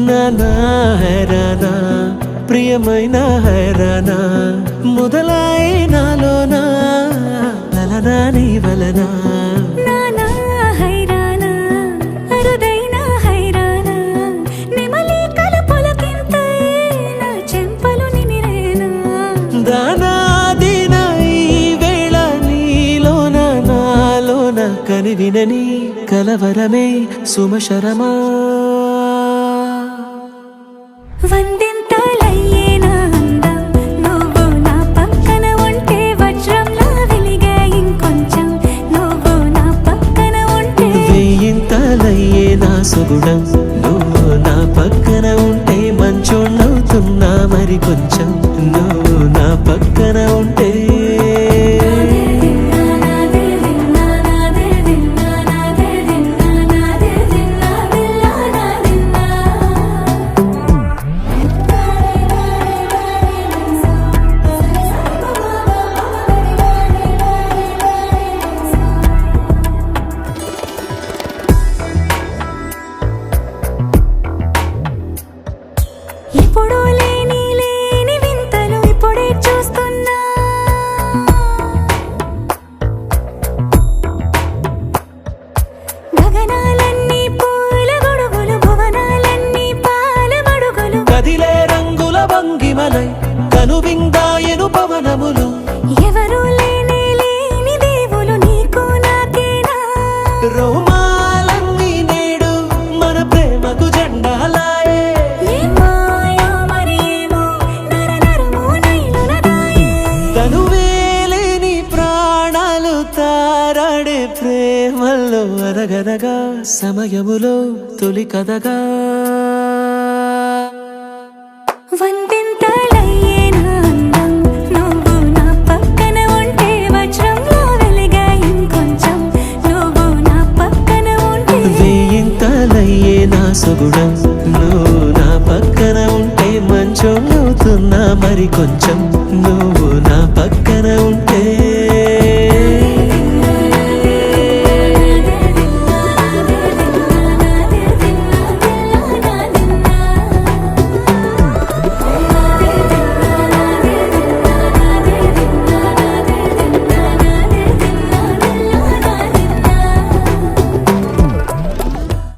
నానా హైరానా ప్రియమైన హైరానా మొదలై నాలోనా లలనా నీ వలనా నానా హైరానా అరుదైన హైరానా నిమలి కలుపులకింతై నా చెంపలు నిమిరేనా దానా దిన ఈ వేళ నీలోన నాలోన కనివినని కలవరమే సుమశరమా వందింతలయ్యేనా అందం నువ్వు నా పక్కన ఉంటే వజ్రంలా వెలిగే ఇంకొంచెం నువ్వు నా పక్కన ఉంటే వెయ్యింతలయ్యే నా సుగుణం నువ్వు నా పక్కన ఉంటే మంచోణ్ణవుతున్నా మరి కొంచెం నువ్వు నా పక్కన ఉంటే ఎప్పుడూ లేని వింతలు ఇప్పుడే చూస్తున్నా గగనాలన్నీ పూల గొడుగులు భువనాలన్నీ పాల మడుగులు కదిలే రంగుల భంగిమలై కనువిందాయను పవనములు ఎవరూ లేని దేవులు నీకు నాకేనా రోమాలన్నీ నేడు మన ప్రేమకు జెండాలాయే తనువేలేని ప్రాణాలు తారాడే ప్రేమల్లో అరగరగా సమయములో తొలి కథగా వందింతలయ్యేనా అందం నువ్వు నా పక్కన ఉంటే వజ్రంలో వెలిగే ఇంకొంచెం నువ్వు నా పక్కన ఉంటే వెయ్యింతలయ్యే నా సుగుణం నువ్వు నా పక్కన ఉంటే మంచోణ్ణవుతున్నా మరి కొంచెం నువ్వు